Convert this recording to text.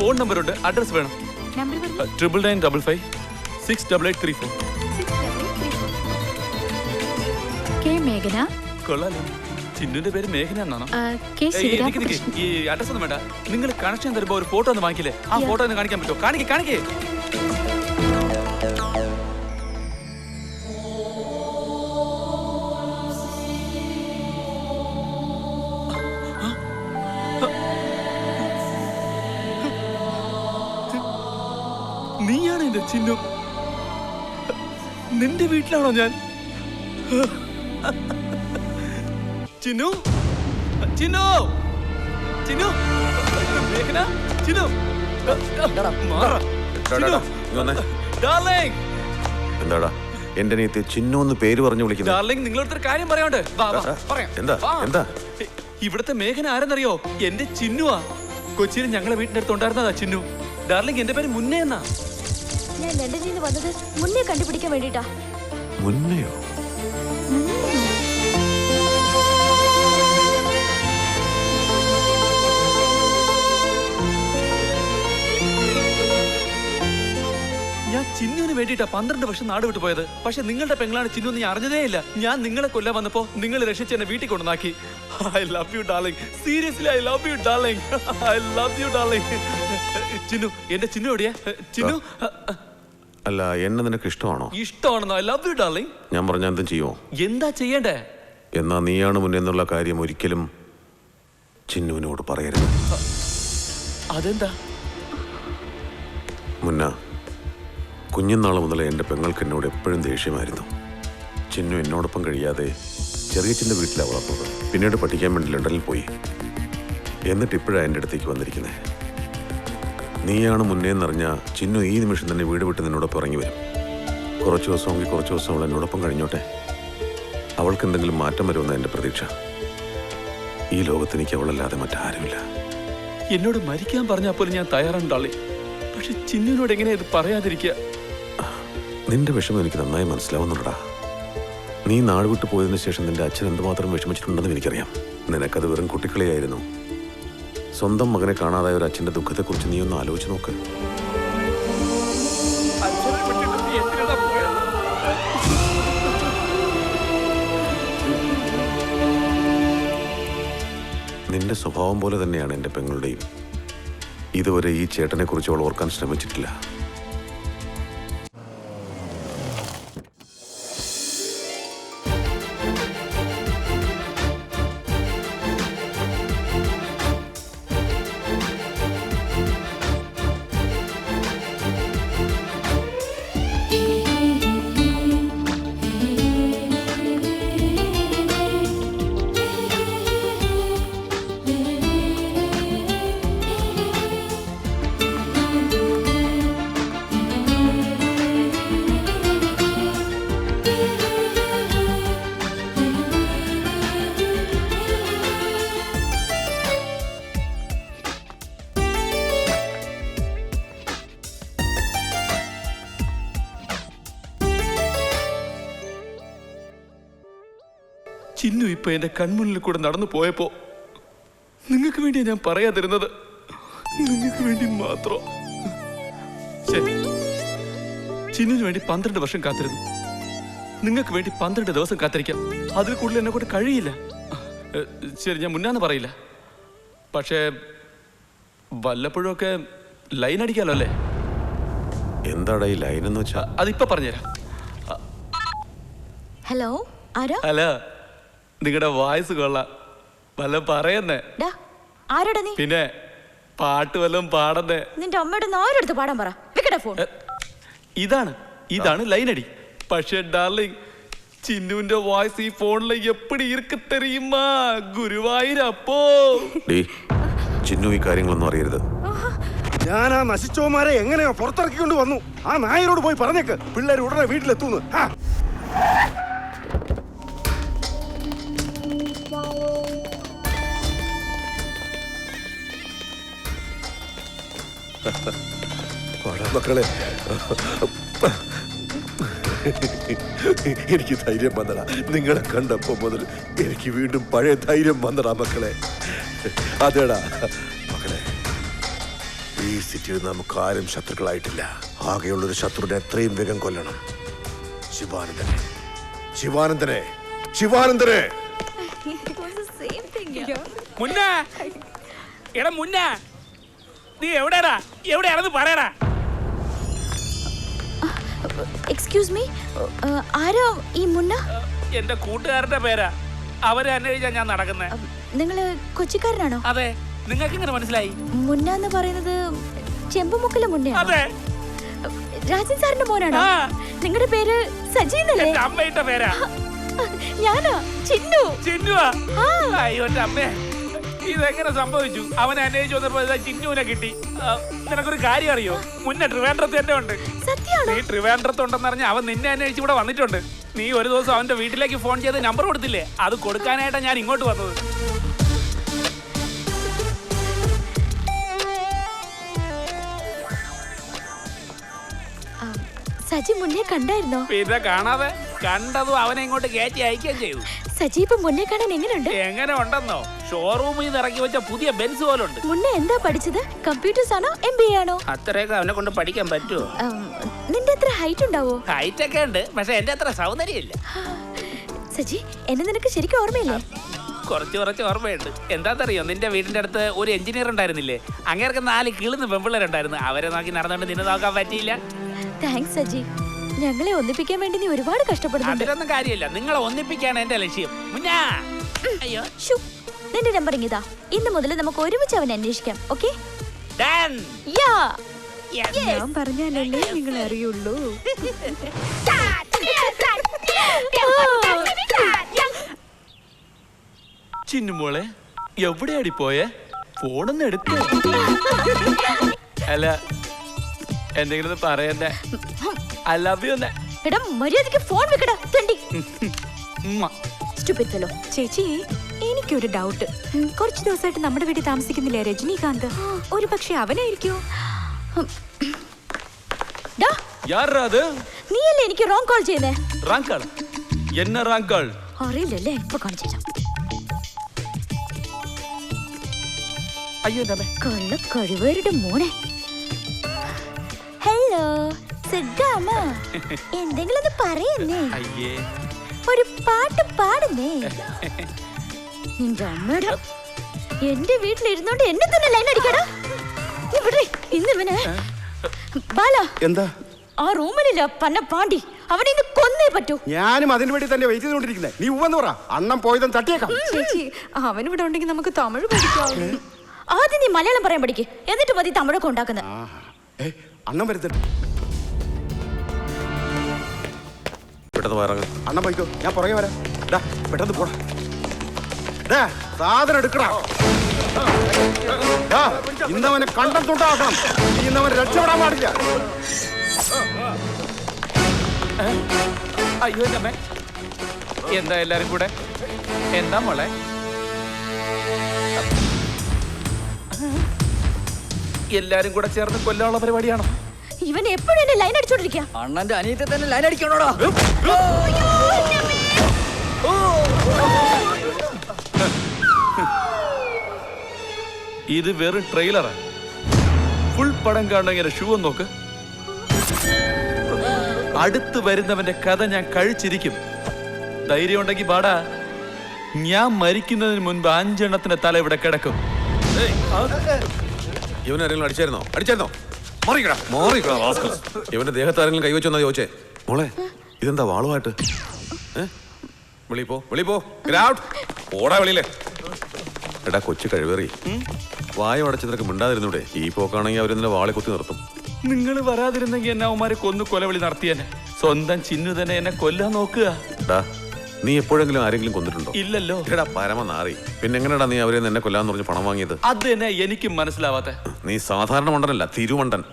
Phone number ഉണ്ട്, address വേണം. 9955568834. മേഘന. കൊള്ളാലോ, ചിന്നുവിന്റെ പേര് മേഘന എന്നാണോ? ഈ അഡ്രസ് ഒന്നും വേണ്ട. നിങ്ങൾ കണക്ഷൻ തരുമ്പോ ഒരു ഫോട്ടോ ഒന്ന് വാങ്ങിക്കില്ലേ? ആ ഫോട്ടോ ഒന്ന് കാണിക്കാൻ പറ്റുമോ? കാണിക്കേ. നീയാണ് എന്റെ ചിന്നു. നിന്റെ വീട്ടിലാണോ ഞാൻ? ചിന്നു, ചിന്നു, ചിന്നു, മേഘന, ചിന്നു. എന്താടാ എന്റെ നീ ചിന്നു എന്ന് പേര് പറഞ്ഞു വിളിക്കുന്നു? ഡാർലിംഗ്, നിങ്ങളൊരു കാര്യം പറയാണ്ട്. എന്താ ഇവിടുത്തെ മേഘന ആരെന്നറിയോ? എന്റെ ചിന്നുവാ. കൊച്ചിയിൽ ഞങ്ങളെ വീട്ടിന്റെ അടുത്ത് ഉണ്ടായിരുന്നതാ ചിന്നു. ഡാർലിംഗ്, എന്റെ പേര് മുന്നേ എന്നാ. ഞാൻ ലണ്ടനിൽ നിന്ന് വന്നത് മുന്നേ കണ്ടുപിടിക്കാൻ വേണ്ടിട്ടാ. മുന്നയോ? ഞാൻ ചിന്നുവിന് വേണ്ടിയിട്ടാ 12 വർഷം നാട് വിട്ടു പോയത്. പക്ഷെ നിങ്ങളുടെ പെങ്ങളാണ് ചിന്നു എന്ന് ഞാൻ അറിഞ്ഞതേ ഇല്ല. ഞാൻ നിങ്ങളെ കൊല്ലാൻ വന്നപ്പോ നിങ്ങൾ രക്ഷിച്ച് എന്നെ വീട്ടിൽ കൊണ്ടുവന്നാക്കി. I love you darling. Seriously I love you darling. I love you darling. Chinnu, എന്റെ ചിന്നു എവിടെയാ? ചിന്നു. അല്ല, എന്നെ നിനക്ക് ഇഷ്ടമാണോ? ഇഷ്ടമാണെന്നോ? I love you darling. ഞാൻ പറഞ്ഞ എന്തും ചെയ്യുമോ? എന്താ ചെയ്യണ്ടേ? എന്നാ നീയാണ് മുന്നെന്നുള്ള കാര്യം ഒരിക്കലും ചിന്നുവിനോട് പറയരുത്. അതെന്താ? മുന്ന, കുഞ്ഞുനാൾ മുതൽ എൻ്റെ പെങ്ങൾക്ക് എന്നോട് എപ്പോഴും ദേഷ്യമായിരുന്നു. ചിന്നു എന്നോടൊപ്പം കഴിയാതെ ചെറിയച്ഛൻ്റെ വീട്ടിലാണ് വളർന്നത്. പിന്നീട് പഠിക്കാൻ വേണ്ടി ലണ്ടനിൽ പോയി. എന്നിട്ട് ഇപ്പോഴാണ് എൻ്റെ അടുത്തേക്ക് വന്നിരിക്കുന്നത്. നീയാണ് മുന്നേന്നറിഞ്ഞ ചിന്നു ഈ നിമിഷം തന്നെ വീട് വിട്ട് നിന്നോടൊപ്പം ഇറങ്ങി വരും. കുറച്ച് ദിവസമെങ്കിൽ കുറച്ച് ദിവസം അവൾ എന്നോടൊപ്പം കഴിഞ്ഞോട്ടെ. അവൾക്ക് എന്തെങ്കിലും മാറ്റം വരുമെന്ന എൻ്റെ പ്രതീക്ഷ. ഈ ലോകത്ത് എനിക്ക് അവളല്ലാതെ മറ്റാരുമില്ല. എന്നോട് മരിക്കാൻ പറഞ്ഞാൽ പോലും ഞാൻ തയ്യാറാണ് ഡാർലിംഗ്. പക്ഷെ ചിന്നുവിനോട് എങ്ങനെയാ ഇത് പറയാതിരിക്കുക? നിന്റെ വിഷമം എനിക്ക് നന്നായി മനസ്സിലാവുന്നുണ്ടടാ. നീ നാട് വിട്ടു പോയതിനു ശേഷം നിന്റെ അച്ഛൻ എന്തുമാത്രം വിഷമിച്ചിട്ടുണ്ടെന്ന് എനിക്കറിയാം. നിനക്കത് വെറും കുട്ടിക്കളിയായിരുന്നു. സ്വന്തം മകനെ കാണാതായ ഒരു അച്ഛൻ്റെ ദുഃഖത്തെക്കുറിച്ച് നീ ഒന്ന് ആലോചിച്ച് നോക്ക്. നിന്റെ സ്വഭാവം പോലെ തന്നെയാണ് എൻ്റെ പെങ്ങളുടെയും. ഇതുവരെ ഈ ചേട്ടനെ കുറിച്ച് അവൾ ഓർക്കാൻ ശ്രമിച്ചിട്ടില്ല. ചിന്നു ഇപ്പൊ എന്റെ കൺമുന്നിൽ കൂടെ നടന്നു പോയപ്പോ നിങ്ങൾക്ക് വേണ്ടിയാ ഞാൻ പറയാതിരുന്നത്. നിങ്ങൾക്ക് വേണ്ടി മാത്രം. ശരി, ചിന്നുവിന് വേണ്ടി 12 വർഷം കാത്തിരുന്നു. നിങ്ങൾക്ക് വേണ്ടി 12 ദിവസം കാത്തിരിക്കാം. അതിൽ കൂടുതൽ എന്നെ കൊണ്ട് കഴിയില്ല. ശരി, ഞാൻ മുന്നാന്ന് പറയില്ല. പക്ഷേ വല്ലപ്പോഴും ഒക്കെ ലൈൻ അടിക്കാലോ അല്ലേ? എന്താടാ ഈ ലൈൻ എന്ന് വെച്ചാ? അതിപ്പോ പറഞ്ഞുതരാം. ഹലോ, ആരാ? ഹലോ, നിങ്ങളുടെ വോയിസ് കൊള്ളാം. വല്ല പറയുന്നേ? ആരോടാ നീ? പിന്നെ പാട്ട് വല്ലതും പാടുന്നേ? നിന്റെ അമ്മയുടെ നാലെടുത്ത് പാടാൻ പറ. ഫോൺ ഇതാണ് ലൈനടി. പക്ഷെ ഡാർലിംഗ്, ചിന്നുവിന്റെ വോയിസ് ഈ ഫോണിൽ എപ്പടി ഇருக்கு தெரியுமா? ഗുരുവായൂരപ്പോ. ചിന്നു ഈ കാര്യങ്ങളൊന്നും അറിയരുത്. ഞാൻ ആ നശിച്ചോമാരെ എങ്ങനെയോ പുറത്തിറക്കിക്കൊണ്ട് വന്നു. ആ നായരോട് പോയി പറഞ്ഞേക്ക് പിള്ളേർ ഉടനെ വീട്ടിലെത്തുന്നു. മക്കളെ, എനിക്ക് ധൈര്യം വന്നടാ. നിങ്ങളെ കണ്ടപ്പോ മുതൽ എനിക്ക് വീണ്ടും പഴയ ധൈര്യം വന്നടാ മക്കളെ. അതേടാ മക്കളെ, ഈ ഈ സിറ്റിയിൽ നമുക്ക് ആരും ശത്രുക്കളായിട്ടില്ല. ആകെയുള്ളൊരു ശത്രുവിനെ എത്രയും വേഗം കൊല്ലണം. ശിവാനന്ദനെ, ശിവാനന്ദനെ, ശിവാനന്ദനെ. മുന്നാ എടാ മുന്നാ, നീ എവിടെയാടാ? എവിടെയാണെന്ന് പറയടാ. എക്സ്ക്യൂസ് മീ, ആരോ ഈ മുന്ന? എന്റെ കൂട്ടുകാരന്റെ പേരാ. അവരെ അന്വേഷിച്ചാ ഞാൻ നടക്കുന്നത്. നിങ്ങള് കൊച്ചിക്കാരനാണോ? അതെ. നിങ്ങൾക്ക് എങ്ങനെ മനസ്സിലായി? മുന്ന എന്ന് പറയുന്നത് ചെമ്പുമുക്കിലെ മുന്നയാണോ? അതെ. രാജൻ സാറിന്റെ മോനാണോ? ആ. നിങ്ങളുടെ പേര് സജി എന്നല്ലേ? എന്റെ അമ്മയിട്ട പേരാ. ഞാനാ ചിന്നു. ചിന്നുവാ? ആ. അയ്യോ എന്റെ അമ്മേ, ഇതെങ്ങനെ സംഭവിച്ചു? അവനെ അന്വേഷിച്ചു വന്നപ്പോ ഇതാ ചിന്നുവിനെ കിട്ടി. നിനക്കൊരു കാര്യം അറിയോ? മുന്നേ ട്രിവാൻഡ്രത്ത് തന്നെ ഉണ്ട്. സത്യാണോ? നീ ട്രിവാൻഡ്രത്തുണ്ടെന്ന് അറിഞ്ഞ അവൻ നിന്നെ അന്വേഷിച്ച് ഇവിടെ വന്നിട്ടുണ്ട്. നീ ഒരു ദിവസം അവന്റെ വീട്ടിലേക്ക് ഫോൺ ചെയ്ത് നമ്പർ കൊടുത്തില്ലേ? അത് കൊടുക്കാനായിട്ടാ ഞാൻ ഇങ്ങോട്ട് വന്നത്. സജി മുന്നേ കണ്ടായിരുന്നോ? പിന്നെ കാണാതെ, കണ്ടതും അവനെ ഇങ്ങോട്ട് കയറ്റി അയക്കുകയും ചെയ്തു. സജി ഇപ്പൊ മുന്നേ കാണാൻ എങ്ങനെയുണ്ട്? എങ്ങനെ ഉണ്ടെന്നോ? ഷോറൂമിൽ നിന്ന് ഇറക്കി വെച്ച പുതിയ ബെൻസ് പോലെ ഉണ്ട്. മുന്നേ എന്താ പഠിച്ചത്? കമ്പ്യൂട്ടേഴ്സ് ആണോ MBA ആണോ? അത്രയൊക്കെ അവനെ കൊണ്ട് പഠിക്കാൻ പറ്റുമോ? നിന്റെ എത്ര ഹൈറ്റ് ഉണ്ടാവോ? ഹൈറ്റ് ഒക്കെ ഉണ്ട്, പക്ഷെ എന്റെ അത്ര സൗന്ദര്യമില്ല. സജി, എന്നെ നിനക്ക് ശരിക്കും ഓർമ്മയില്ലേ? കുറച്ച് ഓർമ്മയുണ്ട്. എന്താണെന്നറിയോ, നിന്റെ വീടിന്റെ അടുത്ത് ഒരു എഞ്ചിനീയർ ഉണ്ടായിരുന്നില്ലേ? അങ്ങേർക്ക് 4 കിളുന്ന പെമ്പിള്ളേരുണ്ടായിരുന്നു. അവരെ നോക്കി നടന്നുകൊണ്ട് നിന്നെ നോക്കാൻ പറ്റിയില്ല. താങ്ക്സ് സജി, ഞങ്ങളെ ഒന്നിപ്പിക്കാൻ വേണ്ടി നീ ഒരുപാട് കഷ്ടപ്പെടുന്നുണ്ട്. അതിലൊന്നും കാര്യമില്ല. നിങ്ങളെ ഒന്നിപ്പിക്കാണ് എന്റെ ലക്ഷ്യം. മുന്നാ. അയ്യോ. ശ്ശോ, നിന്റെ നമ്പർ ഇങ്ങിതാ. ഇന്ന് മുതൽ നമുക്ക് ഒരുമിച്ച് അവനെ അന്വേഷിക്കാം. ഓക്കെ? Done. യാ. Yes. ഞാൻ പറഞ്ഞാലല്ലേ നിങ്ങൾ അറിയുള്ളൂ. ചിന്നുമോളെ, എവിടെയാടി പോയേ? ഫോണൊന്നും എടുത്തേ. അല്ല, എന്തെങ്കിലും പറയണ്ടേ? I love U. എടാ മര്യാദയ്ക്ക് ഫോൺ വെക്കടാ തെണ്ടി. ഉമ്മ. Stupid fellow. ചേച്ചി, എനിക്കൊരു ഡൗട്ട്. കുറച്ച് ദിവസമായിട്ട് നമ്മുടെ വീട്ടിൽ താമസിക്കുന്നില്ലേ രജനീകാന്ത്? ഒരു പക്ഷെ അവനായിരിക്കോ? ഡാ, യാരാ അത്? നീയല്ലേ എനിക്ക് റോങ് കോൾ ചെയ്യുന്നേ? Rank call? എന്നെ റാങ്ക് കാൾ? അറിയില്ലല്ലേ? ഇപ്പൊ കാണിച്ചു തരാം. അയ്യോ എന്റെ അമ്മേ. കൊള്ള കഴിവേരുടെ മോനെ. ഹലോ സുഖാമോ? എന്തെങ്കിലും ഒന്ന് പറയുന്നേ. അയ്യേ. ഒരു പാട്ട് പാടുന്നേ. നിന്റെ അമ്മയുടെ എന്റെ വീട്ടിലിരുന്നോണ്ട് എന്നെ തന്നെ ലൈൻ അടിക്കടാ. ഇന്ന് ഇവന് ബാല എന്താ? ആ റൂമിലില്ല പന്ന പാണ്ടി. അവനെ ഇന്ന് കൊന്നേ പറ്റൂ. ഞാനും അതിനു വേണ്ടി തന്നെ വെയിറ്റ് ചെയ്തോണ്ടിരിക്കുന്നത്. നീ ഉവ്വെന്ന് പറ, അണ്ണം പോയതും തട്ടിയേക്കാം. ചേച്ചി, അവൻ ഇവിടെ ഉണ്ടെങ്കിൽ നമുക്ക് തമിഴ് പഠിക്കാം. ആദ്യം നീ മലയാളം പറയാൻ പഠിക്ക്, എന്നിട്ട് മതി തമിഴൊക്കെ ഉണ്ടാക്കുന്നത്. അണ്ണം വരുത്തട്ടെ. പെട്ടെന്ന് ഇറങ്ങും. അണ്ണം പോയിക്കോ, ഞാൻ പുറകെ വരാം. ഡാ, പെട്ടെന്ന് പോടാ. ഡാ, സാധനം എടുക്കടാ. ഡാ, ഇന്നവനെ കണ്ടെത്തുണ്ടാക്കണം. ഇന്നവൻ രക്ഷപ്പെടാൻ പാടില്ല. അയ്യോ എന്റെ അമ്മേ. എന്താ എല്ലാരും കൂടെ? എന്താ മോളെ? എല്ലാരും കൂടെ ചേർന്ന് കൊല്ലാനുള്ള പരിപാടിയാണോ? ഇവൻ എപ്പോഴും എന്നെ ലൈൻ അടിച്ചോണ്ടിരിക്കുക. അണ്ണന്റെ അനിയത്തെ തന്നെ ലൈൻ അടിക്കണോടാ. ഇത് വെറും ട്രെയിലറാ. ഫുൾ പടം കാണണമെങ്കിൽ ഷൂ ഒന്ന് നോക്ക്. അടുത്ത് വരുന്നവന്റെ കഥ ഞാൻ കഴിച്ചിരിക്കും. ധൈര്യം ഉണ്ടെങ്കിൽ പാടാ. ഞാൻ മരിക്കുന്നതിന് മുൻപ് 5 എണ്ണത്തിന്റെ തല ഇവിടെ കിടക്കും. ഇവനാരെങ്കിലും അടിച്ചായിരുന്നോ? ഇവന്റെ ദേഹത്ത് ആരെങ്കിലും കൈവച്ചോന്നാ ചോദിച്ചേ. മോളെ, ഇതെന്താ വാളുമായിട്ട്? വെളിപ്പോ ഓടാ വെളിയിലെ. എടാ കൊച്ചു കഴിവേറി, വായ അടച്ച് നിനക്ക് മിണ്ടാതിരുന്നൂടെ? ഈ പോക്കാണെങ്കിൽ അവരെന്നെ വാളെ കുത്തി നിർത്തും. നിങ്ങൾ വരാതിരുന്നെങ്കിൽ എന്നെ അവന്മാരെ കൊന്നു കൊലവിളി നടത്തിയെന്നെ. സ്വന്തം ചിന്നു തന്നെ എന്നെ കൊല്ലാൻ നോക്കുക. ഡാ, നീ എപ്പോഴെങ്കിലും ആരെങ്കിലും കൊന്നിട്ടുണ്ടോ? ഇല്ലല്ലോ. എടാ പരമനാറി, പിന്നെ എങ്ങനെയാടാ നീ അവരെ എന്നെ കൊല്ലാന്ന് പറഞ്ഞ് പണം വാങ്ങിയത്? അത് തന്നെ എനിക്കും മനസ്സിലാവാത്ത. നീ സാധാരണ മണ്ടനല്ല, തിരുമണ്ടൻ.